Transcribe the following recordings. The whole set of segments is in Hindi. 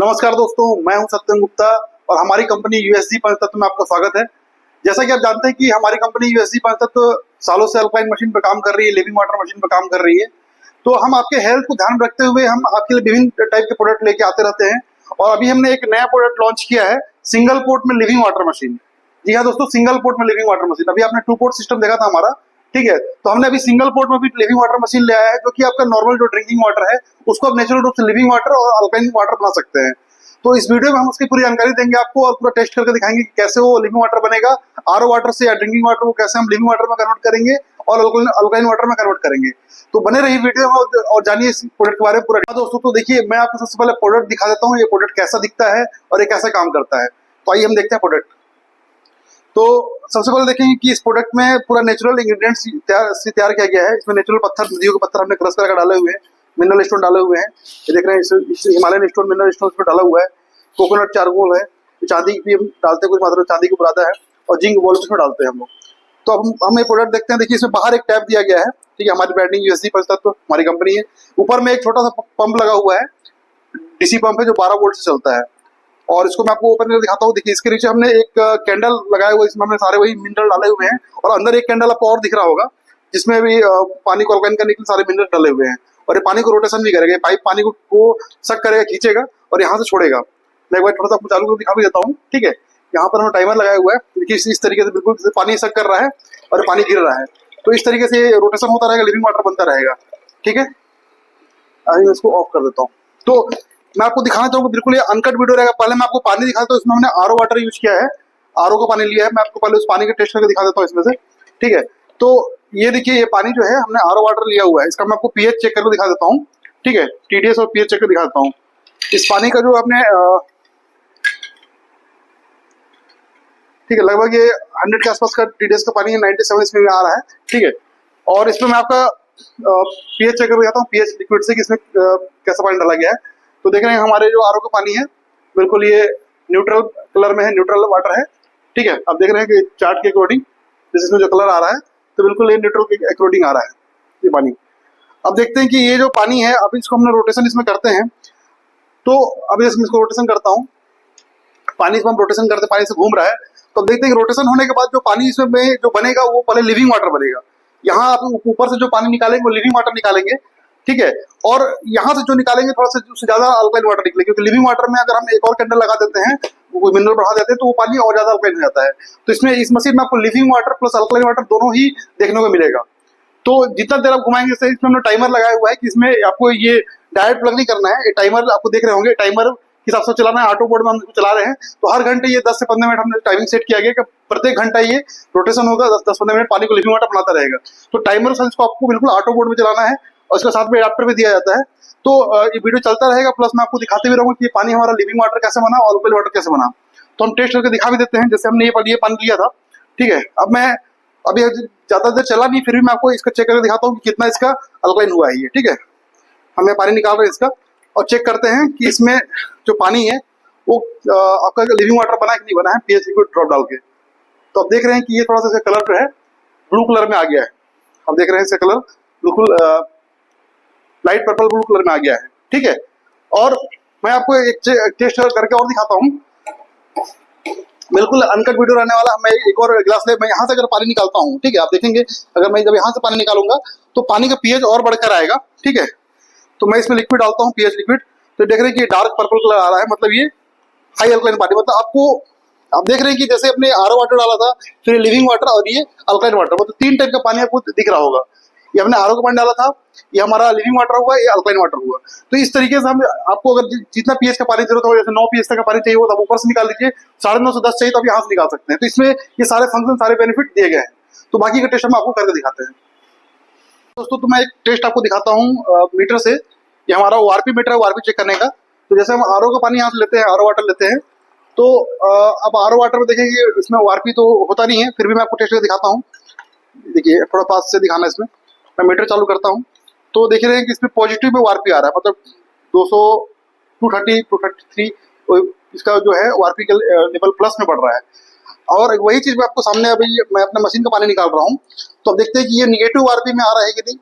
नमस्कार दोस्तों, मैं हूं सत्यम गुप्ता और हमारी कंपनी यूएसजी पंचतत्व में आपका स्वागत है। जैसा कि आप जानते हैं कि हमारी कंपनी यूएसजी पंचतत्व सालों से अल्कलाइन मशीन पर काम कर रही है, लिविंग वाटर मशीन पर काम कर रही है। तो हम आपके हेल्थ को ध्यान में रखते हुए हम आपके लिए विभिन्न टाइप के प्रोडक्ट लेके आते रहते हैं और अभी हमने एक नया प्रोडक्ट लॉन्च किया है, सिंगल पोर्ट में लिविंग वाटर मशीन। जी हाँ दोस्तों, सिंगल पोर्ट में लिविंग वाटर मशीन। अभी आपने टू पोर्ट सिस्टम देखा था हमारा, ठीक है। तो हमने अभी सिंगल पोर्ट में भी लिविंग वाटर मशीन ले आया है, जो कि आपका नॉर्मल जो ड्रिंकिंग वाटर है उसको आप नेचुरल रूप से लिविंग वाटर और अल्काइन वाटर बना सकते हैं। तो इस वीडियो में हम उसकी पूरी जानकारी देंगे आपको और पूरा टेस्ट करके दिखाएंगे कि कैसे वो लिविंग वाटर बनेगा, आरओ वाटर से या ड्रिंकिंग वाटर को कैसे हम लिविंग वाटर में कन्वर्ट करेंगे और अल्काइन वाटर में कन्वर्ट करेंगे। तो बने रही वीडियो में और जानिए इस प्रोडक्ट के बारे में पूरा। दोस्तों तो देखिए, मैं आपको सबसे पहले प्रोडक्ट दिखा देता हूँ, ये प्रोडक्ट कैसा दिखता है और ये कैसे काम करता है। तो आइए हम देखते हैं प्रोडक्ट। तो सबसे पहले देखेंगे कि इस प्रोडक्ट में पूरा नेचुरल इंग्रेडिएंट्स तैयार किया गया है। इसमें नेचुरल पत्थर, नदियों के पत्थर हमने क्रश करके डाले हुए हैं, मिनरल स्टोन डाले हुए हैं। ये देख रहे हैं, हिमालयन स्टोन, मिनरल स्टोन इसमें डाला हुआ है। कोकोनट चारकोल है, चांदी भी हम डालते हैं, कुछ मात्रा में चांदी को बुरादा है और जिंक बॉल इसमें डालते हैं हम लोग। तो अब हम ये प्रोडक्ट देखते हैं। देखिए, इसमें बाहर एक टैप दिया गया है, ठीक है। हमारी ब्रांडिंग यूएसजी पंचतत्व हमारी कंपनी है। ऊपर में एक छोटा सा पंप लगा हुआ है, डीसी पंप है जो 12 वोल्ट से चलता है और इसको मैं आपको ओपन करके दिखाता हूँ। देखिए, इसके नीचे हमने एक कैंडल लगाया हुआ है, इसमें हमने सारे वही मिनरल डाले हुए हैं और अंदर एक कैंडल आपको और दिख रहा होगा जिसमें भी पानी को अल्काइन करने के लिए सारे मिनरल डाले हुए हैं और ये पानी को रोटेशन भी करेगा। पाइप पानी को सक करेगा, खींचेगा और यहाँ से छोड़ेगा। मैं एक बार थोड़ा सा आपको चालू करके दिखा भी देता हूँ, ठीक है। यहाँ पर हमने टाइमर लगाया हुआ है। देखिए, इस तरीके से बिल्कुल पानी सक कर रहा है और पानी गिर रहा है। तो इस तरीके से रोटेशन होता रहेगा, लिविंग वाटर बनता रहेगा, ठीक है। अभी मैं इसको ऑफ कर देता हूँ। तो मैं आपको दिखाना चाहूंगा, बिल्कुल ये अनकट वीडियो रहेगा। पहले मैं आपको पानी दिखाता हूँ। इसमें हमने आरओ वाटर यूज किया है, आरओ का पानी लिया है। मैं आपको पहले उस पानी का टेस्ट करके दिखा देता हूँ इसमें से, ठीक है। तो ये देखिए, ये पानी जो है हमने आरओ वाटर लिया हुआ है, इसका मैं आपको पीएच चेक करके दिखा देता हूँ, ठीक है। टीडीएस और पीएच चेक करके दिखा देता हूँ। इस पानी का जो आपने ठीक है, लगभग ये 100 के आसपास का टीडीएस का पानी है, 97 इसमें आ रहा है, ठीक है। और इसमें मैं आपका पीएच चेक करके दिखाता हूँ, पीएच लिक्विड से कि इसमें कैसा पानी डाला गया है। तो देख रहे हैं हमारे जो आरओ का पानी है बिल्कुल ये न्यूट्रल कलर में है, न्यूट्रल वाटर है, ठीक है। अब देख रहे हैं कि चार्ट के अकॉर्डिंग इसमें जो कलर आ रहा है तो बिल्कुल ये न्यूट्रल के अकॉर्डिंग आ रहा है ये पानी। अब देखते हैं कि ये जो पानी है, अब इसको हमने रोटेशन इसमें करते हैं। तो अभी इसको रोटेशन करता हूँ, पानी इसमें हम रोटेशन करते, पानी से घूम रहा है। तो अब देखते हैं कि रोटेशन होने के बाद जो पानी इसमें जो बनेगा वो पहले लिविंग वाटर बनेगा। यहाँ आप ऊपर से जो पानी निकालेंगे वो लिविंग वाटर निकालेंगे, ठीक है। और यहाँ से जो निकालेंगे थोड़ा सा उससे ज्यादा अल्काइन वाटर निकलेगा, क्योंकि लिविंग वाटर में अगर हम एक और कैंडल लगा देते हैं, वो मिनरल बढ़ा देते हैं, तो वो पानी और ज्यादा अल्काइन हो जाता है। तो इसमें इस मशीन में आपको living water plus alkyne water दोनों ही देखने को मिलेगा। तो जितना देर आप घुमाएंगे, इसमें हमने टाइमर लगाया हुआ है कि इसमें आपको ये डायरेक्ट प्लग नहीं करना है। ये टाइमर आपको देख रहे होंगे, टाइमर के हिसाब से चलाना है। ऑटो मोड में हम इसको चला रहे हैं तो हर घंटे ये 10 से 15 मिनट हमने टाइमिंग सेट किया गया कि प्रत्येक घंटा ये रोटेशन होगा, 10-15 मिनट पानी को लिविंग वाटर बनाता रहेगा। तो टाइमर से इसको आपको बिल्कुल ऑटो मोड में चलाना है और इसके साथ में एडाप्टर भी दिया जाता है। तो ये वीडियो चलता रहेगा, प्लस मैं आपको दिखाते भी रहूंगा कि ये पानी हमारा लिविंग वाटर कैसे बना और अल्काइन वाटर कैसे बना। तो हम टेस्ट करके दिखा भी देते हैं। जैसे हमने ये पानी लिया था, ठीक है। अब मैं अभी ज्यादा देर चला नहीं, फिर भी मैं आपको इसका चेक करके दिखाता हूँ कि कितना इसका अल्काइन हुआ है ये, ठीक है। हमें पानी निकाल रहे हैं इसका और चेक करते हैं कि इसमें जो पानी है वो आपका लिविंग वाटर बना है कि नहीं बना है, पीएच लिक्विड ड्रॉप डाल के। तो अब देख रहे हैं कि ये थोड़ा सा कलर जो है ब्लू कलर में आ गया है। अब देख रहे हैं इसका कलर बिल्कुल लाइट पर्पल ब्लू कलर में आ गया है, ठीक है। और मैं आपको एक टेस्ट करके और दिखाता हूँ, बिल्कुल अनकट वीडियो रहने वाला। मैं एक और गिलास ले, मैं यहाँ से अगर पानी निकालता हूँ, ठीक है। आप देखेंगे अगर मैं जब यहाँ से पानी निकालूंगा तो पानी का पीएच और बढ़कर आएगा, ठीक है। तो मैं इसमें लिक्विड डालता हूँ, पीएच लिक्विड। तो देख रहे हैं कि डार्क पर्पल कलर आ रहा है, मतलब ये हाई अल्काइन पानी। मतलब आपको आप देख रहे हैं कि जैसे अपने आरओ वाटर डाला था, फिर लिविंग वाटर और ये अल्काइन वाटर, मतलब 3 टाइप का पानी आपको दिख रहा होगा। ये हमने आरओ का पानी डाला था, ये हमारा लिविंग वाटर हुआ, ये अल्काइन वाटर हुआ। तो इस तरीके से हम आपको अगर जितना पीएच का पानी जरूरत हो, जैसे 9 पीएच का पानी चाहिए हो तो आप ऊपर से निकाल लीजिए, 9.5 से 10 चाहिए तो आप यहाँ से निकाल सकते हैं। तो इसमें ये सारे फंक्शन, सारे बेनिफिट दिए गए हैं। तो बाकी का टेस्ट हम आपको करके दिखाते हैं दोस्तों। तो मैं एक टेस्ट आपको दिखाता हूँ मीटर से। ये हमारा ओआरपी मीटर है, ओआरपी चेक करने का। तो जैसे हम आरओ का पानी यहाँ से लेते हैं, आरओ वाटर लेते हैं, तो अब आरओ वाटर में देखेंगे इसमें ओआरपी तो होता नहीं है, फिर भी मैं आपको टेस्ट करके दिखाता हूँ। देखिए, थोड़ा पास से दिखाना, इसमें मैं मीटर चालू करता हूँ तो देख रहे हैं कि इसमें पॉजिटिव में ओआरपी आ रहा है, मतलब 200, 230, 233 इसका जो है ओआरपी का लेवल प्लस में बढ़ रहा है। और वही चीज मैं आपको सामने अभी मैं अपने मशीन का पानी निकाल रहा हूँ, तो अब देखते हैं कि ये निगेटिव ओआरपी में आ रहा है कि नहीं,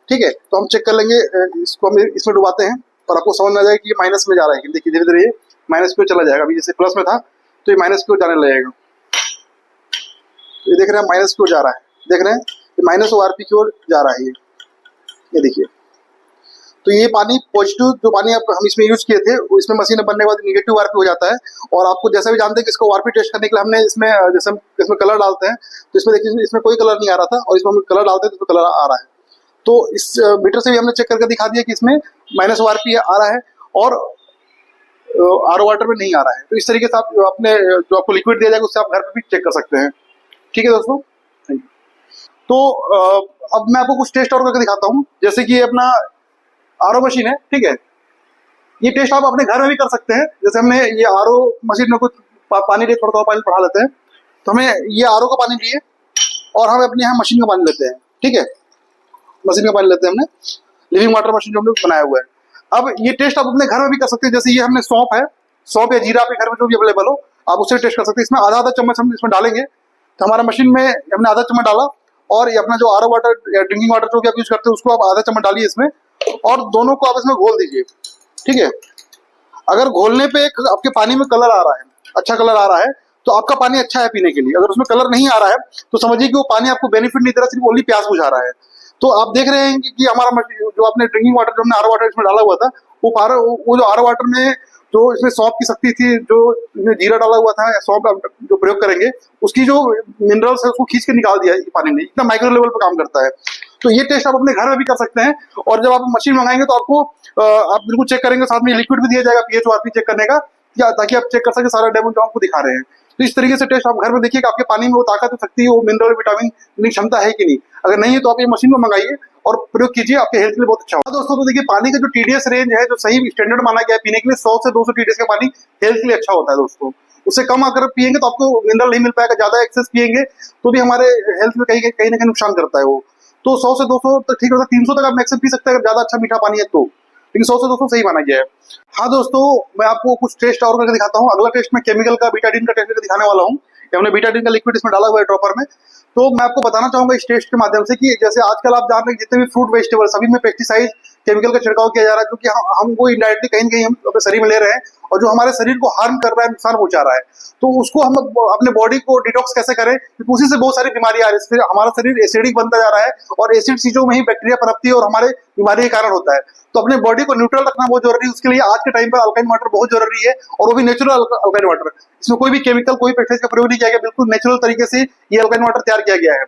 ठीक है। तो हम चेक कर लेंगे, इसको हम इसमें डुबाते हैं और आपको समझ में आ जाएगा कि ये माइनस में जा रहा है। देखिए धीरे धीरे माइनस की ओर चला जाएगा। अभी जैसे प्लस में था तो ये माइनस की ओर जाने लगेगा। तो ये देख रहे हैं माइनस की ओर जा रहा है, देख रहे हैं ये माइनस ORP की ओर जा रहा है ये देखिए। तो ये पानी पॉजिटिव जो पानी हम इसमें यूज किए थे इसमें मशीन बनने के बाद नेगेटिव ORP हो जाता है। और आपको जैसा भी जानते हैं कि इसको ORP टेस्ट करने के लिए हमने इसमें जैसे हम इसमें कलर डालते हैं तो इसमें देखिए इसमें कोई कलर नहीं आ रहा था और इसमें हम कलर डालते हैं तो इसमें कलर आ रहा है। तो इस मीटर से भी हमने चेक करके दिखा दिया कि इसमें माइनस ORP आ रहा है और RO वाटर में नहीं आ रहा है। तो इस तरीके से आप अपने जो आपको लिक्विड दिया जाएगा उससे आप घर पर भी चेक कर सकते हैं। ठीक है दोस्तों, थैंक यू। तो अब मैं आपको कुछ टेस्ट और करके दिखाता हूँ। जैसे कि अपना RO मशीन है, ठीक है, ये टेस्ट आप अपने घर में भी कर सकते हैं। जैसे हमने ये RO मशीन में कुछ पानी लिए, थोड़ा थोड़ा पानी बढ़ा लेते हैं, तो हमें ये RO का पानी लिए और हम अपने यहाँ मशीन का पानी लेते हैं। ठीक है, मशीन का पानी लेते हैं हमने, लिविंग वाटर मशीन जो हमने बनाया हुआ है। अब ये टेस्ट आप अपने घर में भी कर सकते हैं। जैसे ये हमने सौंफ है, सौंफ या जीरा आपके घर में जो भी अवेलेबल हो आप उससे टेस्ट कर सकते हैं। इसमें आधा आधा चम्मच हम इसमें डालेंगे तो हमारा मशीन में हमने आधा चम्मच डाला और ये अपना जो RO वाटर या ड्रिंकिंग वाटर जो भी आप यूज करते हैं उसको आप आधा चम्मच डालिए इसमें और दोनों को आप इसमें घोल दीजिए। ठीक है, अगर घोलने पे एक आपके पानी में कलर आ रहा है, अच्छा कलर आ रहा है, तो आपका पानी अच्छा है पीने के लिए। अगर उसमें कलर नहीं आ रहा है तो समझिए कि वो पानी आपको बेनिफिट नहीं दे रहा, सिर्फ ओनली प्यास बुझा रहा है। तो आप देख रहे हैं कि हमारा जो आपने ड्रिंकिंग वाटर जो हमने RO वाटर इसमें डाला हुआ था वो जो RO वाटर में जो इसमें सौंफ की शक्ति थी, जो इसमें जीरा डाला हुआ था या सौंफ जो प्रयोग करेंगे उसकी जो मिनरल्स है उसको खींच के निकाल दिया पानी ने। इतना माइक्रो लेवल पर काम करता है। तो ये टेस्ट आप अपने घर में भी कर सकते हैं। और जब आप मशीन मंगाएंगे तो आपको आप बिल्कुल चेक करेंगे, साथ में लिक्विड भी दिया जाएगा pH ORP चेक करने का, ताकि आप चेक कर सके सारा डेमो जो आपको दिखा रहे हैं। तो इस तरीके से टेस्ट आप घर में देखिए कि आपके पानी में वो ताकत शक्ति, वो मिनरल विटामिन की क्षमता है कि नहीं। अगर नहीं है तो आप ये मशीन को मंगाइए और प्रयोग कीजिए, आपके हेल्थ के लिए बहुत अच्छा होगा। दोस्तों तो देखिए पानी का जो TDS रेंज है, जो सही स्टैंडर्ड माना गया है पीने के लिए, 100 से 200 TDS का पानी हेल्थ के लिए अच्छा होता है दोस्तों। उससे कम अगर पिएंगे तो आपको मिनरल नहीं मिल पाएगा। ज्यादा एक्सेस पिएंगे तो भी हमारे हेल्थ में कहीं ना कहीं नुकसान करता है वो। तो 100 से 200 तक ठीक होता है, 300 तक आप मैक्सिमम पी सकते हैं अगर ज्यादा अच्छा मीठा पानी है तो, लेकिन 100 से 200 सही माना गया है। हाँ दोस्तों, मैं आपको कुछ टेस्ट और करके दिखाता हूँ। अगला टेस्ट मैं केमिकल का बीटाडीन का टेस्ट करके दिखाने वाला हूँ। हमने बीटाडीन का लिक्विड इसमें डाला हुआ है ड्रॉपर में। तो मैं आपको बताना चाहूंगा इस टेस्ट के माध्यम से कि जैसे आजकल आप जान रहे हैं जितने भी फ्रूट वेजिटेबल सभी में पेस्टिसाइड केमिकल का छिड़काव किया जा रहा है, जो कि हमको इनडायरेक्टली कहीं न कहीं हम अपने शरीर में ले रहे हैं और जो हमारे शरीर को हार्म कर रहा है, नुकसान पहुंचा रहा है। तो उसको हम अपने बॉडी को डिटॉक्स कैसे करें, क्योंकि उसी से बहुत सारी बीमारियां आ रही है। हमारा शरीर एसिडिक बनता जा रहा है और एसिड चीजों में ही बैक्टीरिया पनपती है और हमारे बीमारी के कारण होता है। तो अपने बॉडी को न्यूट्रल रखना बहुत जरूरी है। उसके लिए आज के टाइम पर अल्काइन वाटर बहुत जरूरी है, और वो भी नेचुरल अल्काइन वाटर। इसमें कोई भी केमिकल, कोई पेस्टिसाइड का प्रयोग नहीं किया गया, बिल्कुल नेचुरल तरीके से ये अल्काइन वाटर तैयार किया गया है।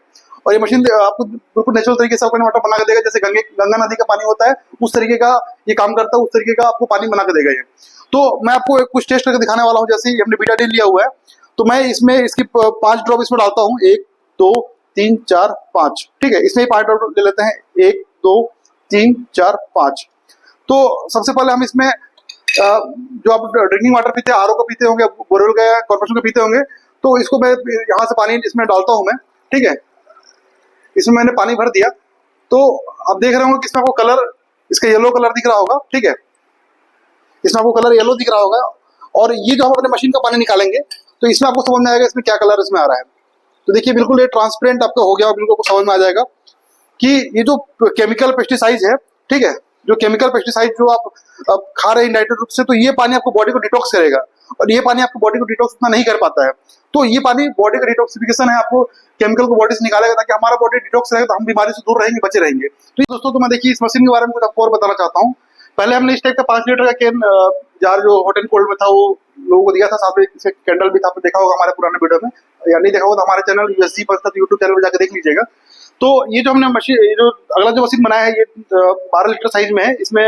और ये मशीन आपको बिल्कुल नेचुरल तरीके से अल्काइन वाटर बना के देगा, जैसे गंगा नदी का पानी होता है उस तरीके का ये काम करता है, उस तरीके का आपको पानी बना के देगा ये। तो मैं आपको कुछ टेस्ट करके दिखाने वाला हूँ। जैसे हमने बीटाडीन लिया हुआ है तो मैं इसमें इसकी 5 ड्रॉप इसमें डालता हूँ, 1 2 3 4 5। ठीक है, इसमें 5 ड्रॉप ले लेते हैं, 1 2 3 4 5। तो सबसे पहले हम इसमें जो आप ड्रिंकिंग वाटर पीते हैं, RO का पीते होंगे, बोरवेल का या कॉर्पोरेशन का पीते होंगे, तो इसको मैं यहाँ से पानी इसमें डालता हूँ मैं। ठीक है, इसमें मैंने पानी भर दिया। तो आप देख रहे होंगे कि इसमें आपको कलर, इसका येलो कलर दिख रहा होगा। ठीक है, इसमें आपको कलर येलो दिख रहा होगा। और ये जो हम अपने मशीन का पानी निकालेंगे तो इसमें आपको समझ में आएगा इसमें क्या कलर इसमें आ रहा है। तो देखिए बिल्कुल ये ट्रांसपेरेंट आपका हो गया और बिल्कुल आपको समझ में आ जाएगा कि ये जो केमिकल पेस्टिसाइड है, ठीक है, जो केमिकल पेस्टिसाइड जो आप खा रहे हैं इनडायरेक्ट रूप से, तो ये पानी आपको बॉडी को डिटॉक्स करेगा और ये पानी आपको बॉडी को डिटॉक्स उतना नहीं कर पाता है। तो ये पानी बॉडी का डिटॉक्सिफिकेशन है, आपको केमिकल को बॉडी से निकालेगा ताकि हमारा बॉडी डिटॉक्स रहेगा, तो हम बीमारी से दूर रहेंगे, बचे रहेंगे। तो दोस्तों तो मैं देखिए इस मशीन के बारे में कुछ आपको और बताना चाहता हूँ। पहले हमने इस टाइप का 5 लीटर का कैन जार जो हॉट एंड कोल्ड में था वो लोगों को दिया था, साथ में इसे कैंडल भी था, आपने देखा होगा हमारे पुराने वीडियो में, या नहीं देखा होगा तो हमारे चैनल USG पंचतत्व यूट्यूब चैनल में जाकर देख लीजिएगा। तो ये जो हमने मशीन, ये जो अगला जो मशीन बनाया है ये 12 लीटर साइज में है। इसमें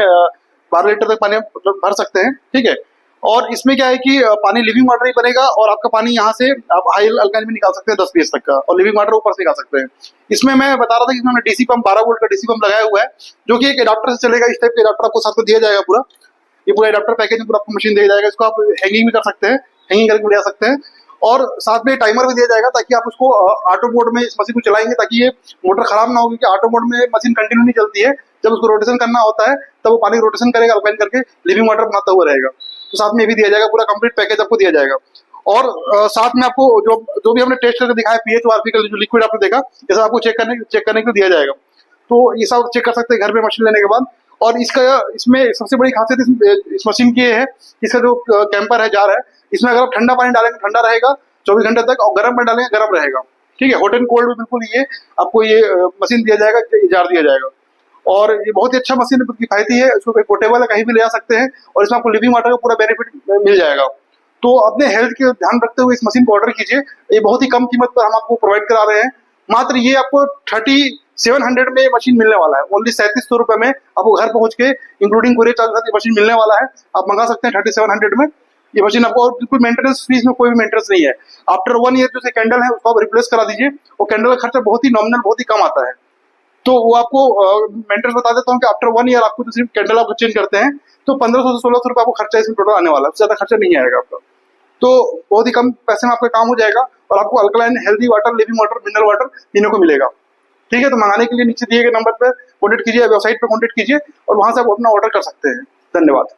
12 लीटर तक पानी भर सकते हैं। ठीक है, और इसमें क्या है कि पानी लिविंग वाटर ही बनेगा और आपका पानी यहाँ से आप हाई अल्काइन भी निकाल सकते हैं 10 pH तक का, और लिविंग वाटर ऊपर से निकाल सकते हैं। इसमें मैं बता रहा था कि इसमें डीसी पंप 12 वोल्ट का डीसी पंप लगाया हुआ है, जो कि एक एडाप्टर से चलेगा। इस टाइप के एडाप्टर आपको साथ में दिया जाएगा पूरा, ये पूरा एडाप्टर पैकेज में पूरा आपको मशीन दिया जाएगा। इसको आप हैंगिंग भी कर सकते हैं, हैंगिंग करके ले जा सकते हैं, और साथ में टाइमर भी दिया जाएगा ताकि आप उसको ऑटो मोड में इस मशीन को चलाएंगे ताकि ये मोटर खराब ना हो, क्योंकि ऑटो मोड में मशीन कंटिन्यू नहीं चलती है। जब उसको रोटेशन करना होता है तब वो पानी रोटेशन करेगा, अल्काइन करके लिविंग वाटर बनाता हुआ रहेगा। तो साथ में ये भी दिया जाएगा, पूरा कंप्लीट पैकेज आपको दिया जाएगा। और साथ में आपको जो भी हमने टेस्ट करके दिखाया pH ORP का जो लिक्विड आपने देखा, जैसा आपको चेक करने के लिए दिया जाएगा। तो ये सब चेक कर सकते हैं घर में मशीन लेने के बाद। और इसमें सबसे बड़ी खासियत इस मशीन की ये है, इसका जो कैंपर है, जार है, इसमें अगर आप ठंडा पानी डालेंगे ठंडा रहेगा 24 घंटे तक, और गर्म पानी डालेंगे गर्म रहेगा। ठीक है, हॉट एंड कोल्ड में बिल्कुल ये आपको ये मशीन दिया जाएगा, जार दिया जाएगा। और ये बहुत ही अच्छा मशीन है, किफायती है, इसको पोर्टेबल है, कहीं भी ले जा सकते हैं, और इसमें आपको लिविंग वाटर का पूरा बेनिफिट मिल जाएगा। तो अपने हेल्थ के ध्यान रखते हुए इस मशीन को ऑर्डर कीजिए। ये बहुत ही कम कीमत पर हम आपको प्रोवाइड करा रहे हैं। मात्र ये आपको 3700 में मशीन मिलने वाला है, ओनली 3700 रुपए में आपको घर पहुंच के इंक्लूडिंग पूरे चार्ज ये मशीन मिलने वाला है। आप मंगा सकते हैं 3700 में ये मशीन आपको, और बिल्कुल मेंटेनेंस फीस में कोई भी मेंटेनेंस नहीं है। आफ्टर 1 ईयर जो कैंडल है उसको आप रिप्लेस करा दीजिए, वो कैंडल का खर्चा बहुत ही नॉमिनल, बहुत ही कम आता है। तो वो आपको मेंटेनेंस बता देता हूँ कि आफ्टर 1 ईयर आपको सिर्फ कैंडल आप चेंज करते हैं तो 1500 से 1600 रुपए आपको खर्चा इसमें टोटल आने वाला है, ज्यादा खर्चा नहीं आएगा आपका। तो बहुत ही कम पैसे में आपका काम हो जाएगा, और आपको alkaline healthy water, living water, mineral water पीने को मिलेगा। ठीक है, तो मंगाने के लिए नीचे दिए गए नंबर पर कॉन्टेक्ट कीजिए, वेबसाइट पर कॉन्टेक्ट कीजिए, और वहां से आप अपना ऑर्डर कर सकते हैं। धन्यवाद।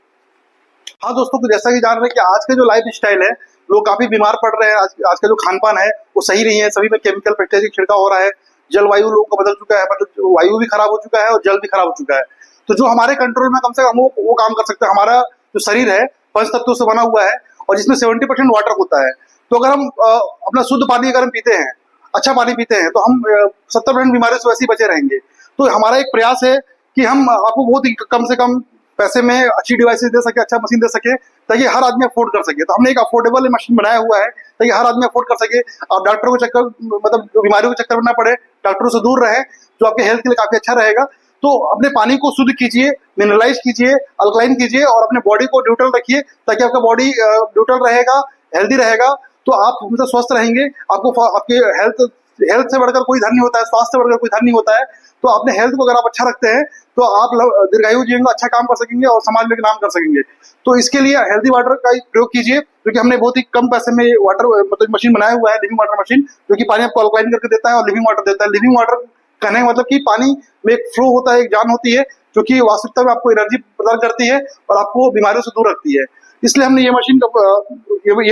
हाँ दोस्तों, तो जैसा कि जान रहे हैं कि आज के जो लाइफ स्टाइल है, लोग काफी बीमार पड़ रहे हैं। आज का जो खान पान है वो सही नहीं है, सभी में केमिकल पेस्टिसाइड छिड़काव हो रहा है, जलवायु लोगों का बदल चुका है, मतलब वायु भी खराब हो चुका है और जल भी खराब हो चुका है। तो जो हमारे कंट्रोल में कम से कम वो काम कर सकते हैं। हमारा जो शरीर है 5 तत्वों से बना हुआ है, और जिसमें 70% वाटर होता है। तो अगर हम अपना शुद्ध पानी अगर हम पीते हैं, अच्छा पानी पीते हैं, तो हम 70% बीमारियों से वैसे ही बचे रहेंगे। तो हमारा एक प्रयास है कि हम आपको बहुत ही कम से कम पैसे में अच्छी डिवाइसेस दे सके, अच्छा मशीन दे सके, ताकि हर आदमी अफोर्ड कर सके। तो हमने एक अफोर्डेबल मशीन बनाया हुआ है ताकि हर आदमी अफोर्ड कर सके। आप डॉक्टरों के चक्कर, मतलब बीमारियों के चक्कर में ना पड़े, डॉक्टरों से दूर रहे, जो आपके हेल्थ के लिए काफी अच्छा रहेगा। तो अपने पानी को शुद्ध कीजिए, मिनरलाइज कीजिए, अल्कलाइन कीजिए, और अपने बॉडी को न्यूट्रल रखिए, ताकि आपका बॉडी न्यूट्रल रहेगा, हेल्दी रहेगा, तो आप हमेशा स्वस्थ रहेंगे। आपको आपके हेल्थ से बढ़कर कोई धन नहीं होता है, स्वास्थ्य से बढ़कर कोई धन नहीं होता है। तो अपने हेल्थ को अगर आप अच्छा रखते हैं तो आप दीर्घायु जीवन में अच्छा काम कर सकेंगे और समाज में नाम कर सकेंगे। तो इसके लिए हेल्दी वाटर का प्रयोग कीजिए, क्योंकि हमने बहुत ही कम पैसे में वाटर मतलब मशीन बनाया हुआ है, लिविंग वाटर मशीन, जो कि पानी आपको अल्कलाइन करके देता है और लिविंग वाटर देता है। लिविंग वाटर कहने का मतलब कि पानी में एक फ्लो होता है, एक जान होती है, जो कि वास्तविकता में आपको एनर्जी प्रदान करती है और आपको बीमारियों से दूर रखती है। इसलिए हमने ये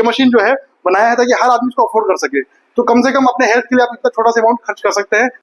मशीन जो है बनाया है ताकि हर आदमी इसको अफोर्ड कर सके। तो कम से कम अपने हेल्थ के लिए आप इतना छोटा सा अमाउंट खर्च कर सकते हैं।